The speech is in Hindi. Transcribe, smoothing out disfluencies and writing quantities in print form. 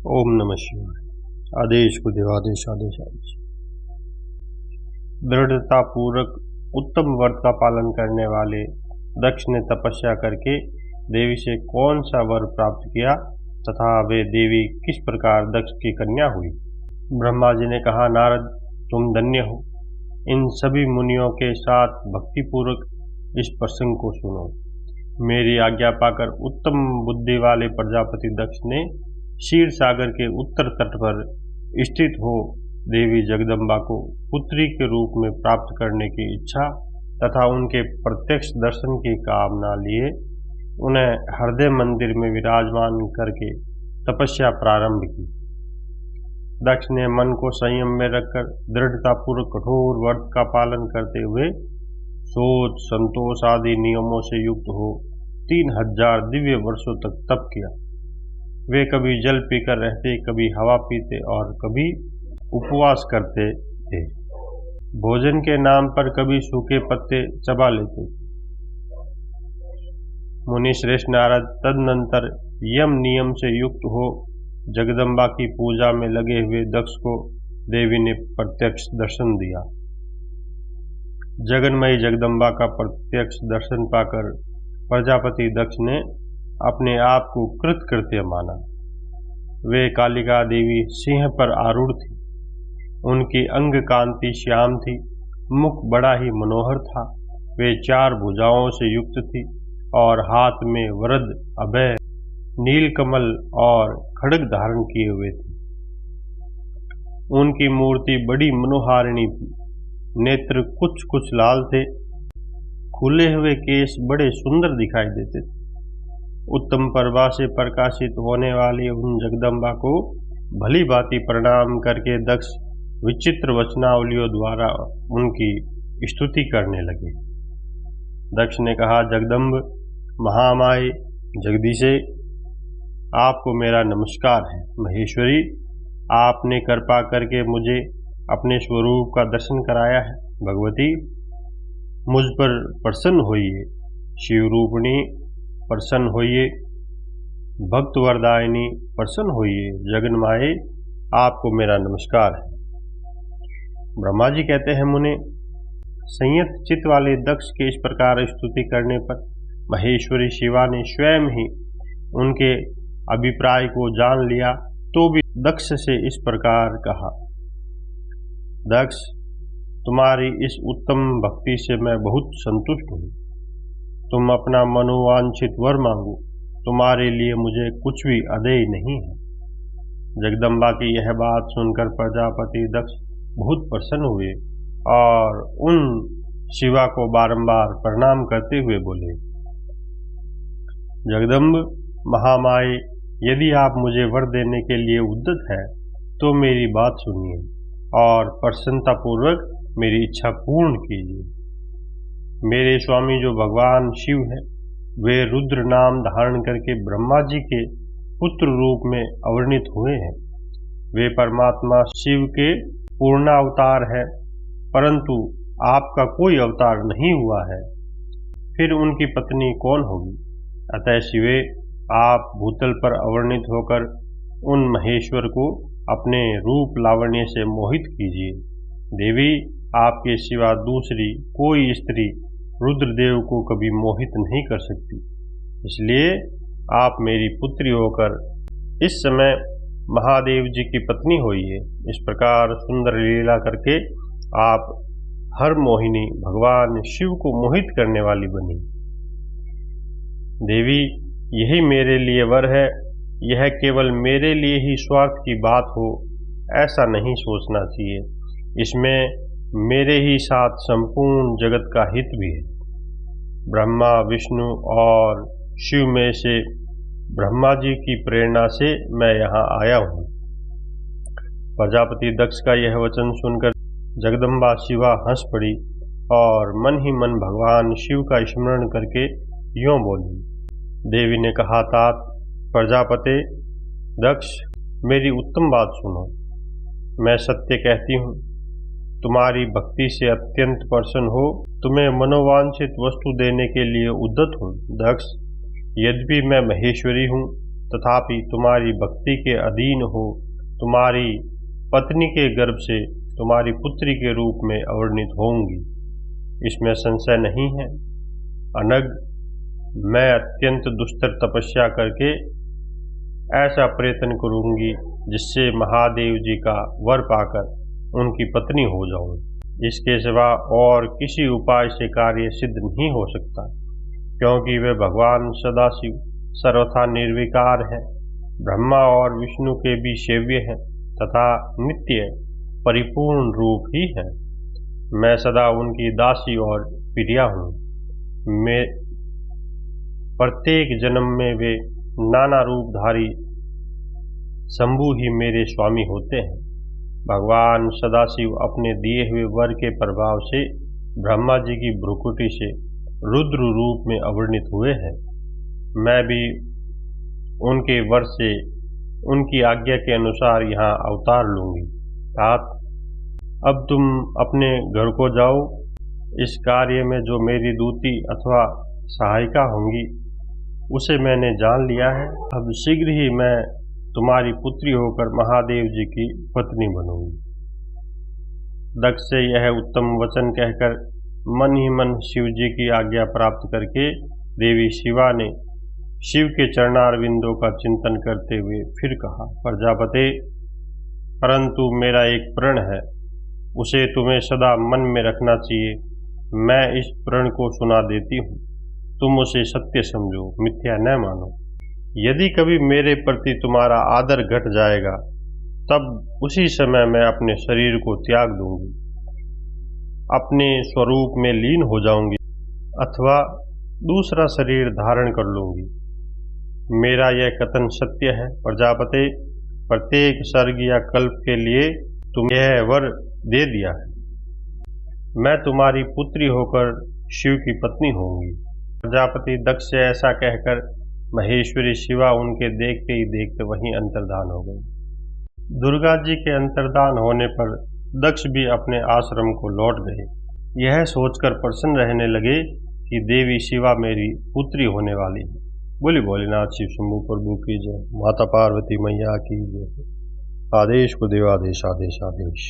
ओम नमः शिवाय। आदेश को देवादेश आदेश आदेश। दृढ़ता पूर्वक उत्तम व्रत का पालन करने वाले दक्ष ने तपस्या करके देवी से कौन सा वर प्राप्त किया तथा वे देवी किस प्रकार दक्ष की कन्या हुई। ब्रह्मा जी ने कहा, नारद तुम धन्य हो। इन सभी मुनियों के साथ भक्तिपूर्वक इस प्रसंग को सुनो। मेरी आज्ञा पाकर उत्तम बुद्धि वाले प्रजापति दक्ष ने क्षीर सागर के उत्तर तट पर स्थित हो देवी जगदम्बा को पुत्री के रूप में प्राप्त करने की इच्छा तथा उनके प्रत्यक्ष दर्शन की कामना लिए उन्हें हृदय मंदिर में विराजमान करके तपस्या प्रारंभ की। दक्ष ने मन को संयम में रखकर दृढ़तापूर्वक कठोर व्रत का पालन करते हुए सोच, संतोष आदि नियमों से युक्त हो 3000 दिव्य वर्षों तक तप किया। वे कभी जल पीकर रहते, कभी हवा पीते और कभी उपवास करते थे। भोजन के नाम पर कभी सूखे पत्ते चबा लेते थे। मुनि श्रेष्ठ नारद तदनंतर यम नियम से युक्त हो जगदम्बा की पूजा में लगे हुए दक्ष को देवी ने प्रत्यक्ष दर्शन दिया। जगन्मयी जगदम्बा का प्रत्यक्ष दर्शन पाकर प्रजापति दक्ष ने अपने आप को कृतकृत्य माना। वे कालिका देवी सिंह पर आरूढ़ थी। उनकी अंग कांति श्याम थी, मुख बड़ा ही मनोहर था। वे 4 भुजाओं से युक्त थी और हाथ में वरद, अभय, नीलकमल और खड्ग धारण किए हुए थे। उनकी मूर्ति बड़ी मनोहारिणी थी। नेत्र कुछ कुछ लाल थे। खुले हुए केश बड़े सुंदर दिखाई देते थे। उत्तम प्रभा से प्रकाशित होने वाली उन जगदम्बा को भली भांति प्रणाम करके दक्ष विचित्र वचनावलियों द्वारा उनकी स्तुति करने लगे। दक्ष ने कहा, जगदम्ब, महामाये, जगदीशे, आपको मेरा नमस्कार है। महेश्वरी, आपने कृपा करके मुझे अपने स्वरूप का दर्शन कराया है। भगवती, मुझ पर प्रसन्न होइए। शिवरूपिणी, प्रसन्न होइए। भक्त वरदायिनी, प्रसन्न होइए। जगन्माये, आपको मेरा नमस्कार है। ब्रह्मा जी कहते हैं, मुने, संयत चित्त वाले दक्ष के इस प्रकार स्तुति करने पर महेश्वरी शिवा ने स्वयं ही उनके अभिप्राय को जान लिया तो भी दक्ष से इस प्रकार कहा, दक्ष, तुम्हारी इस उत्तम भक्ति से मैं बहुत संतुष्ट हूँ। तुम अपना मनोवांछित वर मांगो, तुम्हारे लिए मुझे कुछ भी अदेय नहीं है। जगदम्बा की यह बात सुनकर प्रजापति दक्ष बहुत प्रसन्न हुए और उन शिवा को बारंबार प्रणाम करते हुए बोले, जगदम्ब, महामाये, यदि आप मुझे वर देने के लिए उद्यत है तो मेरी बात सुनिए और प्रसन्नतापूर्वक मेरी इच्छा पूर्ण कीजिए। मेरे स्वामी जो भगवान शिव हैं, वे रुद्र नाम धारण करके ब्रह्मा जी के पुत्र रूप में अवर्णित हुए हैं। वे परमात्मा शिव के पूर्णावतार हैं, परंतु आपका कोई अवतार नहीं हुआ है। फिर उनकी पत्नी कौन होगी? अतः शिवे, आप भूतल पर अवर्णित होकर उन महेश्वर को अपने रूप लावण्य से मोहित कीजिए। देवी, आपके सिवा दूसरी कोई स्त्री रुद्रदेव को कभी मोहित नहीं कर सकती। इसलिए आप मेरी पुत्री होकर इस समय महादेव जी की पत्नी होइए। इस प्रकार सुंदर लीला करके आप हर मोहिनी भगवान शिव को मोहित करने वाली बनी। देवी, यही मेरे लिए वर है। यह केवल मेरे लिए ही स्वार्थ की बात हो ऐसा नहीं सोचना चाहिए। इसमें मेरे ही साथ संपूर्ण जगत का हित भी है। ब्रह्मा, विष्णु और शिव में से ब्रह्मा जी की प्रेरणा से मैं यहाँ आया हूँ। प्रजापति दक्ष का यह वचन सुनकर जगदम्बा शिवा हंस पड़ी और मन ही मन भगवान शिव का स्मरण करके यूँ बोली। देवी ने कहा, तात प्रजापते दक्ष, मेरी उत्तम बात सुनो। मैं सत्य कहती हूँ, तुम्हारी भक्ति से अत्यंत प्रसन्न हो तुम्हें मनोवांछित वस्तु देने के लिए उद्यत हूँ। दक्ष, यद्यपि मैं महेश्वरी हूँ, तथापि तुम्हारी भक्ति के अधीन हो तुम्हारी पत्नी के गर्भ से तुम्हारी पुत्री के रूप में अवतरित होंगी, इसमें संशय नहीं है। अनग, मैं अत्यंत दुष्तर तपस्या करके ऐसा प्रयत्न करूंगी जिससे महादेव जी का वर पाकर उनकी पत्नी हो जाऊं। इसके सिवा और किसी उपाय से कार्य सिद्ध नहीं हो सकता, क्योंकि वे भगवान सदाशिव सर्वथा निर्विकार है, ब्रह्मा और विष्णु के भी सेव्य हैं तथा नित्य परिपूर्ण रूप ही है। मैं सदा उनकी दासी और प्रिया हूँ। मैं प्रत्येक जन्म में वे नाना रूपधारी शंभु ही मेरे स्वामी होते हैं। भगवान सदाशिव अपने दिए हुए वर के प्रभाव से ब्रह्मा जी की भ्रुकुटी से रुद्र रूप में अवतरित हुए हैं। मैं भी उनके वर से उनकी आज्ञा के अनुसार यहाँ अवतार लूँगी। तात, अब तुम अपने घर को जाओ। इस कार्य में जो मेरी दूती अथवा सहायिका होंगी उसे मैंने जान लिया है। अब शीघ्र ही मैं तुम्हारी पुत्री होकर महादेव जी की पत्नी बनूंगी। दक्ष से यह उत्तम वचन कहकर मन ही मन शिव जी की आज्ञा प्राप्त करके देवी शिवा ने शिव के चरणारविंदों का चिंतन करते हुए फिर कहा, प्रजापते, परंतु मेरा एक प्रण है, उसे तुम्हें सदा मन में रखना चाहिए। मैं इस प्रण को सुना देती हूँ, तुम उसे सत्य समझो, मिथ्या न मानो। यदि कभी मेरे प्रति तुम्हारा आदर घट जाएगा तब उसी समय मैं अपने शरीर को त्याग दूंगी, अपने स्वरूप में लीन हो जाऊंगी अथवा दूसरा शरीर धारण कर लूंगी। मेरा यह कथन सत्य है प्रजापते। प्रत्येक सर्ग या कल्प के लिए तुम यह वर दे दिया है। मैं तुम्हारी पुत्री होकर शिव की पत्नी होंगी। प्रजापति दक्ष से ऐसा कहकर महेश्वरी शिवा उनके देखते ही देखते वहीं अंतर्धान हो गई। दुर्गा जी के अंतर्धान होने पर दक्ष भी अपने आश्रम को लौट गए। यह सोचकर प्रसन्न रहने लगे कि देवी शिवा मेरी पुत्री होने वाली है। बोली भोलेनाथ शिव शंभू प्रभु की जय। माता पार्वती मैया की जय। आदेश को देवादेश, आदेश आदेश।